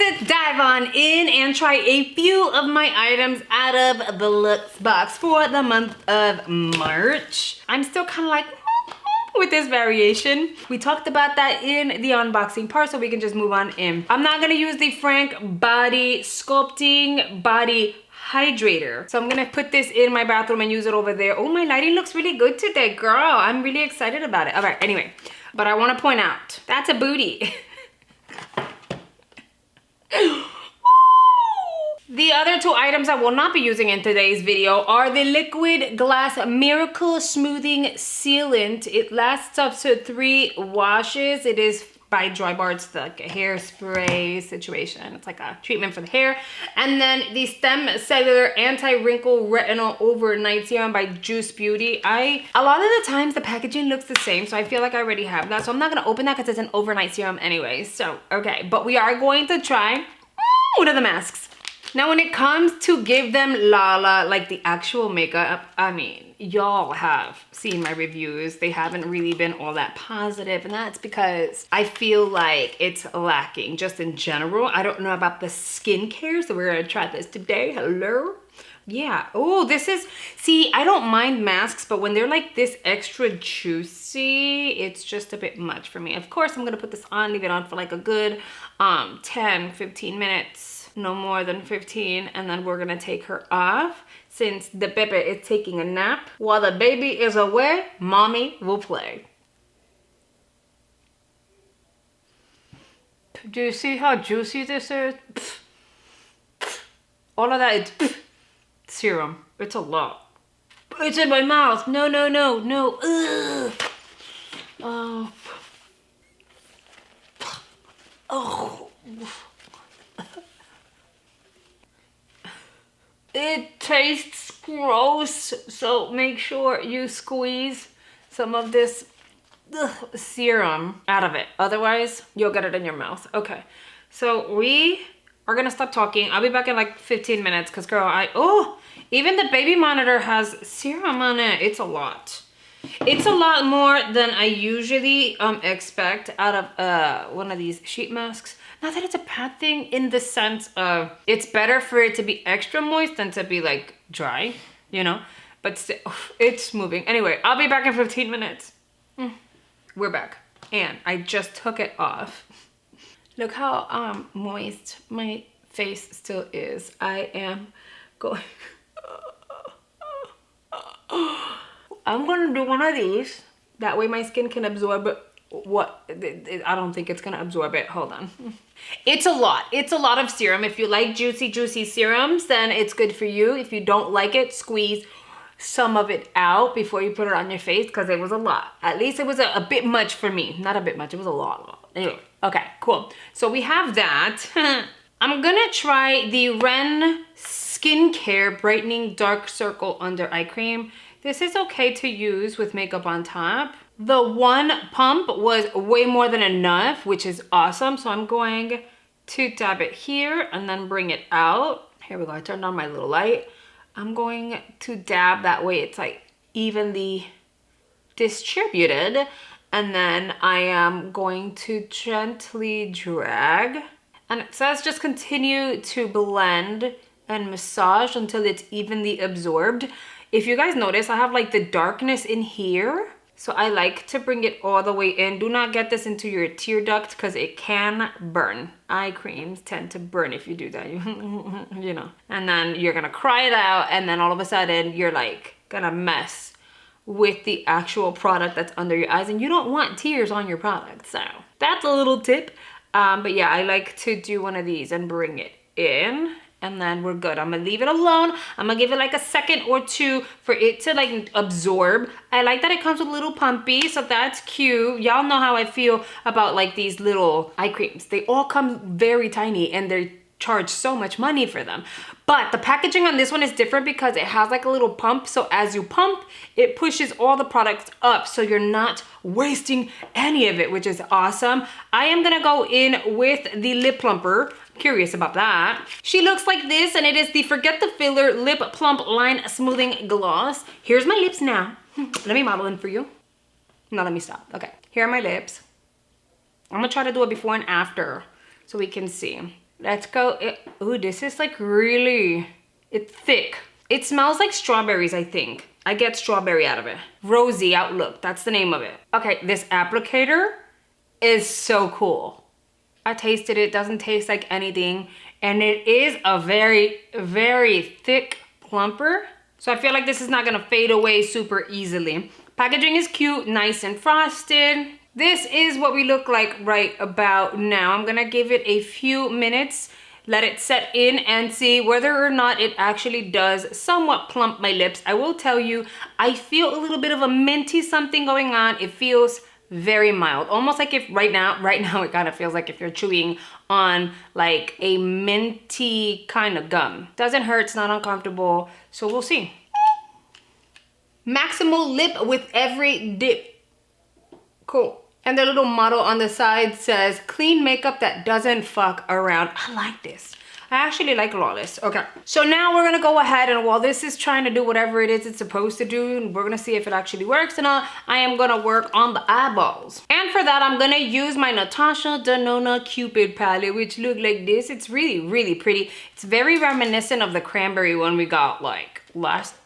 to dive on in and try a few of my items out of the Luxe box for the month of March. I'm still kind of like with this variation. We talked about that in the unboxing part, so we can just move on in. I'm not gonna use the Frank Body Sculpting Body Hydrator. So I'm gonna put this in my bathroom and use it over there. Oh, my lighting looks really good today, girl. I'm really excited about it. All right, anyway, but I wanna point out, that's a booty. The other two items I will not be using in today's video are the Liquid Glass Miracle Smoothing Sealant. It lasts up to 3 washes. It is by Drybar. It's like a hairspray situation. It's like a treatment for the hair. And then the Stem Cellular Anti-Wrinkle Retinol Overnight Serum by Juice Beauty. A lot of the times the packaging looks the same, so I feel like I already have that. So I'm not gonna open that because it's an overnight serum anyway. So, okay, but we are going to try one of the masks. Now, when it comes to give them Lala, like the actual makeup, I mean, y'all have seen my reviews. They haven't really been all that positive, and that's because I feel like it's lacking just in general. I don't know about the skincare, so we're gonna try this today. Hello? Yeah. Oh, this is, see, I don't mind masks, but when they're like this extra juicy, it's just a bit much for me. Of course, I'm gonna put this on, leave it on for like a good 10, 15 minutes. No more than 15, and then we're gonna take her off since the Pepe is taking a nap. While the baby is away, mommy will play. Do you see how juicy this is? All of that is serum. It's a lot. It's in my mouth. No, no, no, no. Ugh. Oh. Oh. It tastes gross, so make sure you squeeze some of this serum out of it. Otherwise, you'll get it in your mouth. Okay, so we are gonna stop talking. I'll be back in like 15 minutes because, girl, even the baby monitor has serum on it. It's a lot. It's a lot more than I usually expect out of one of these sheet masks. Not that it's a bad thing in the sense of it's better for it to be extra moist than to be like dry, you know? But still, it's moving. Anyway, I'll be back in 15 minutes. We're back. And I just took it off. Look how moist my face still is. I am going... I'm gonna do one of these. That way my skin can absorb what I don't think it's gonna absorb it. Hold on. It's a lot. It's a lot of serum. If you like juicy serums, then it's good for you. If you don't like it, squeeze some of it out before you put it on your face because it was a lot. At least it was a bit much for me. Not a bit much, it was a lot. Anyway, okay, cool. So we have that. I'm gonna try the Ren Skincare Brightening Dark Circle Under Eye Cream. This is okay to use with makeup on top. The one pump was way more than enough, which is awesome. So I'm going to dab it here and then bring it out. Here we go, I turned on my little light. I'm going to dab that way it's like evenly distributed. And then I am going to gently drag. And it says just continue to blend and massage until it's evenly absorbed. If you guys notice, I have like the darkness in here. So I like to bring it all the way in. Do not get this into your tear duct because it can burn. Eye creams tend to burn if you do that, you know. And then you're gonna cry it out and then all of a sudden you're like gonna mess with the actual product that's under your eyes and you don't want tears on your product. So that's a little tip. But yeah, I like to do one of these and bring it in. And then we're good. I'm gonna leave it alone. I'm gonna give it like a second or two for it to like absorb. I like that it comes with a little pumpy, so that's cute. Y'all know how I feel about like these little eye creams. They all come very tiny and they're charged so much money for them. But the packaging on this one is different because it has like a little pump. So as you pump, it pushes all the products up. So you're not wasting any of it, which is awesome. I am gonna go in with the lip plumper. Curious about that. She looks like this and it is the Forget the Filler Lip Plump Line Smoothing Gloss. Here's my lips now. Let me model them for you. No, let me stop. Okay, here are my lips. I'm gonna try to do a before and after so we can see. Let's go. Ooh, this is like really, it's thick. It smells like strawberries, I think. I get strawberry out of it. Rosy Outlook, that's the name of it. Okay, this applicator is so cool. I tasted it, doesn't taste like anything. And it is a very, very thick plumper. So I feel like this is not gonna fade away super easily. Packaging is cute, nice and frosted. This is what we look like right about now. I'm gonna give it a few minutes, let it set in and see whether or not it actually does somewhat plump my lips. I will tell you, I feel a little bit of a minty something going on. It feels very mild, almost like if right now it kind of feels like if you're chewing on like a minty kind of gum. Doesn't hurt, it's not uncomfortable, so we'll see. Maximal lip with every dip. Cool. And the little motto on the side says, clean makeup that doesn't fuck around. I like this. I actually like Lawless. Okay, so now we're gonna go ahead, and while this is trying to do whatever it is it's supposed to do, we're gonna see if it actually works or not. I am gonna work on the eyeballs. And for that, I'm gonna use my Natasha Denona Cupid palette, which look like this. It's really, really pretty. It's very reminiscent of the cranberry one we got like last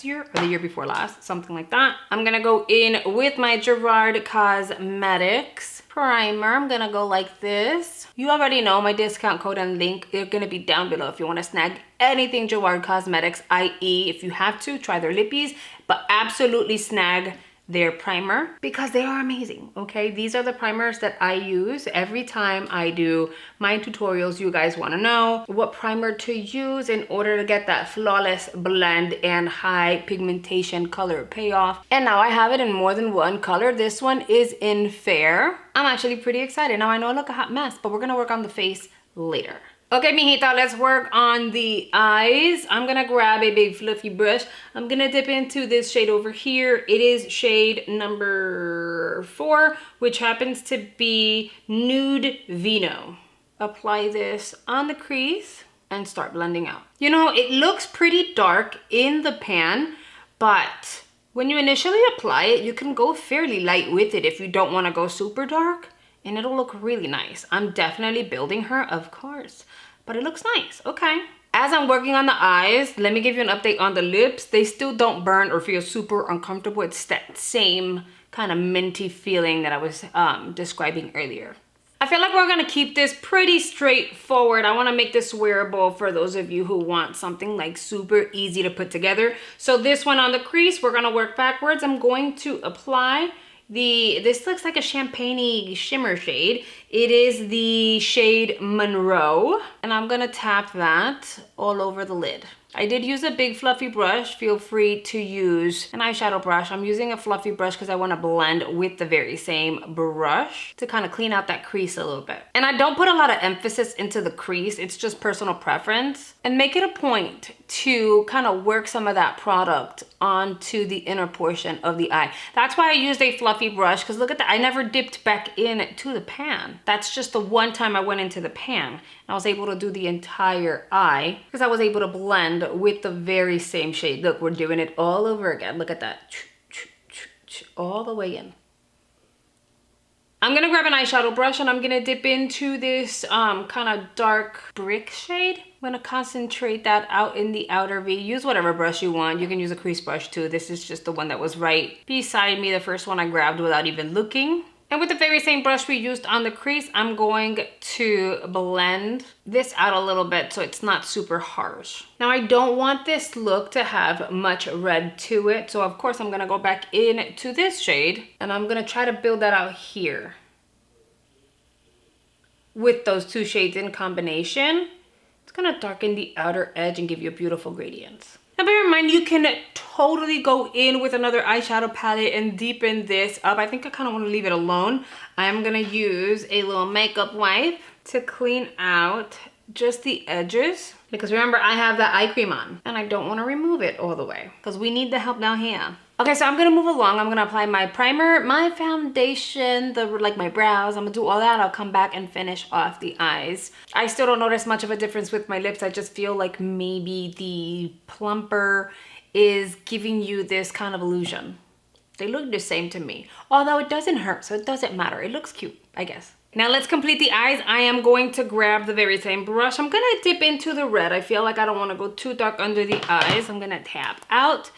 year or the year before last, something like that. I'm gonna go in with my Gerard Cosmetics primer. I'm gonna go like this. You already know my discount code and link, they're gonna be down below if you want to snag anything Gerard Cosmetics, i.e. if you have to, try their lippies, but absolutely snag their primer because they are amazing. Okay, these are the primers that I use every time I do my tutorials. You guys want to know what primer to use in order to get that flawless blend and high pigmentation color payoff. And now I have it in more than one color. This one is in Fair. I'm actually pretty excited. Now I know I look a hot mess, but we're gonna work on the face later. Okay, mijita, let's work on the eyes. I'm gonna grab a big fluffy brush. I'm gonna dip into this shade over here. It is shade number 4, which happens to be Nude Vino. Apply this on the crease and start blending out. You know, it looks pretty dark in the pan, but when you initially apply it, you can go fairly light with it if you don't wanna go super dark, and it'll look really nice. I'm definitely building her, of course, but it looks nice. Okay. As I'm working on the eyes, let me give you an update on the lips. They still don't burn or feel super uncomfortable. It's that same kind of minty feeling that I was describing earlier. I feel like we're gonna keep this pretty straightforward. I wanna make this wearable for those of you who want something like super easy to put together. So this one on the crease, we're gonna work backwards. I'm going to apply this looks like a champagne-y shimmer shade. It is the shade Monroe, and I'm gonna tap that all over the lid. I did use a big fluffy brush. Feel free to use an eyeshadow brush. I'm using a fluffy brush because I want to blend with the very same brush to kind of clean out that crease a little bit. And I don't put a lot of emphasis into the crease. It's just personal preference. And make it a point to kind of work some of that product onto the inner portion of the eye. That's why I used a fluffy brush, because look at that. I never dipped back into the pan. That's just the one time I went into the pan. And I was able to do the entire eye because I was able to blend with the very same shade. Look, we're doing it all over again. Look at that. All the way in. I'm gonna grab an eyeshadow brush and I'm gonna dip into this kind of dark brick shade. I'm gonna concentrate that out in the outer V. Use whatever brush you want. You can use a crease brush too. This is just the one that was right beside me, the first one I grabbed without even looking. And with the very same brush we used on the crease, I'm going to blend this out a little bit so it's not super harsh. Now I don't want this look to have much red to it, so of course I'm gonna go back into this shade and I'm gonna try to build that out here. With those two shades in combination, it's gonna darken the outer edge and give you a beautiful gradient. Now bear in mind, you can totally go in with another eyeshadow palette and deepen this up. I think I kind of want to leave it alone. I'm gonna use a little makeup wipe to clean out just the edges, because remember I have that eye cream on and I don't want to remove it all the way because we need the help down here. Okay, so I'm gonna move along. I'm gonna apply my primer, my foundation, my brows. I'm gonna do all that. I'll come back and finish off the eyes. I still don't notice much of a difference with my lips. I just feel like maybe the plumper is giving you this kind of illusion. They look the same to me, although it doesn't hurt, so it doesn't matter. It looks cute, I guess. Now let's complete the eyes. I am going to grab the very same brush. I'm gonna dip into the red. I feel like I don't wanna go too dark under the eyes. I'm gonna tap out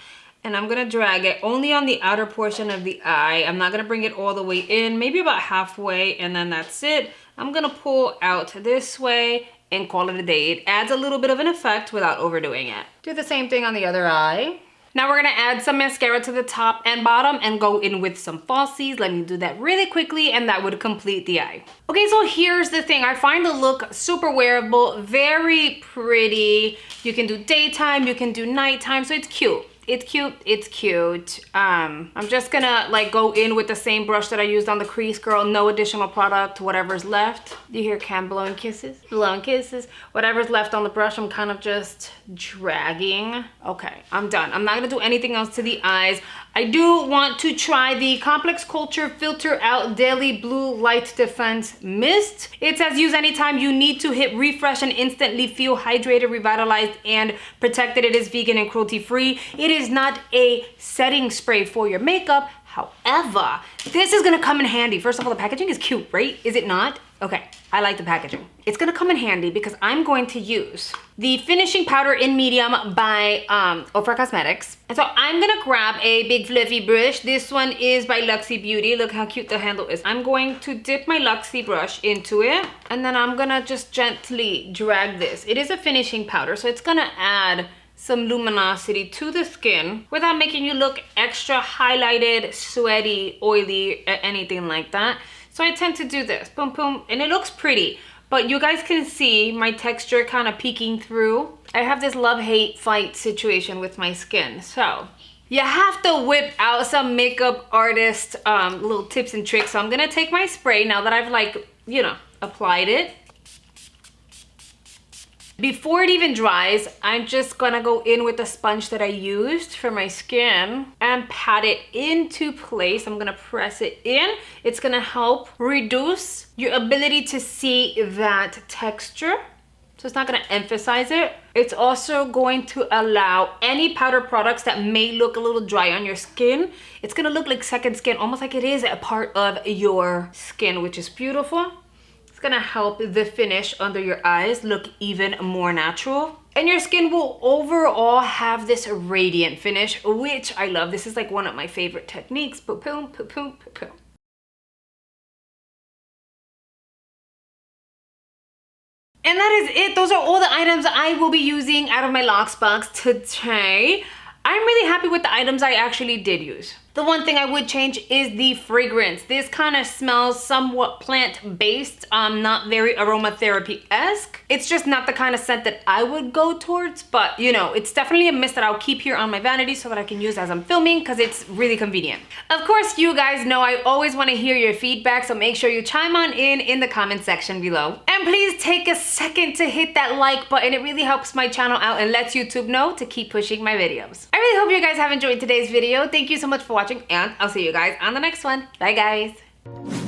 and I'm gonna drag it only on the outer portion of the eye. I'm not gonna bring it all the way in, maybe about halfway, and then that's it. I'm gonna pull out this way and call it a day. It adds a little bit of an effect without overdoing it. Do the same thing on the other eye. Now we're gonna add some mascara to the top and bottom and go in with some falsies. Let me do that really quickly and that would complete the eye. Okay, so here's the thing. I find the look super wearable, very pretty. You can do daytime, you can do nighttime, so it's cute. It's cute, it's cute. I'm just gonna like go in with the same brush that I used on the crease, girl. No additional product, whatever's left. You hear Cam blowing kisses? Blowing kisses. Whatever's left on the brush, I'm kind of just dragging. Okay, I'm done. I'm not gonna do anything else to the eyes. I do want to try the Complex Culture Filter Out Daily Blue Light Defense Mist. It says use anytime you need to hit refresh and instantly feel hydrated, revitalized, and protected. It is vegan and cruelty free. It is not a setting spray for your makeup. However, this is gonna come in handy. First of all, the packaging is cute, right? Is it not? Okay, I like the packaging. It's gonna come in handy because I'm going to use the finishing powder in medium by Ofra Cosmetics. And so I'm gonna grab a big fluffy brush. This one is by Luxe Beauty. Look how cute the handle is. I'm going to dip my Luxe brush into it and then I'm gonna just gently drag this. It is a finishing powder, so it's gonna add some luminosity to the skin without making you look extra highlighted, sweaty, oily, anything like that. So I tend to do this, boom, boom, and it looks pretty, but you guys can see my texture kind of peeking through. I have this love-hate fight situation with my skin, so you have to whip out some makeup artist little tips and tricks. So I'm gonna take my spray now that I've like, you know, applied it. Before it even dries, I'm just gonna go in with the sponge that I used for my skin and pat it into place. I'm gonna press it in. It's gonna help reduce your ability to see that texture. So it's not gonna emphasize it. It's also going to allow any powder products that may look a little dry on your skin. It's gonna look like second skin, almost like it is a part of your skin, which is beautiful. It's gonna help the finish under your eyes look even more natural. And your skin will overall have this radiant finish, which I love. This is like one of my favorite techniques. Boom, boom, boom, boom, boom. And that is it. Those are all the items I will be using out of my Luxe box today. I'm really happy with the items I actually did use. The one thing I would change is the fragrance. This kind of smells somewhat plant-based, not very aromatherapy-esque. It's just not the kind of scent that I would go towards, but you know, it's definitely a mist that I'll keep here on my vanity so that I can use as I'm filming because it's really convenient. Of course, you guys know I always want to hear your feedback, so make sure you chime on in the comment section below. And please take a second to hit that like button. It really helps my channel out and lets YouTube know to keep pushing my videos. I really hope you guys have enjoyed today's video. Thank you so much for watching, and I'll see you guys on the next one. Bye, guys.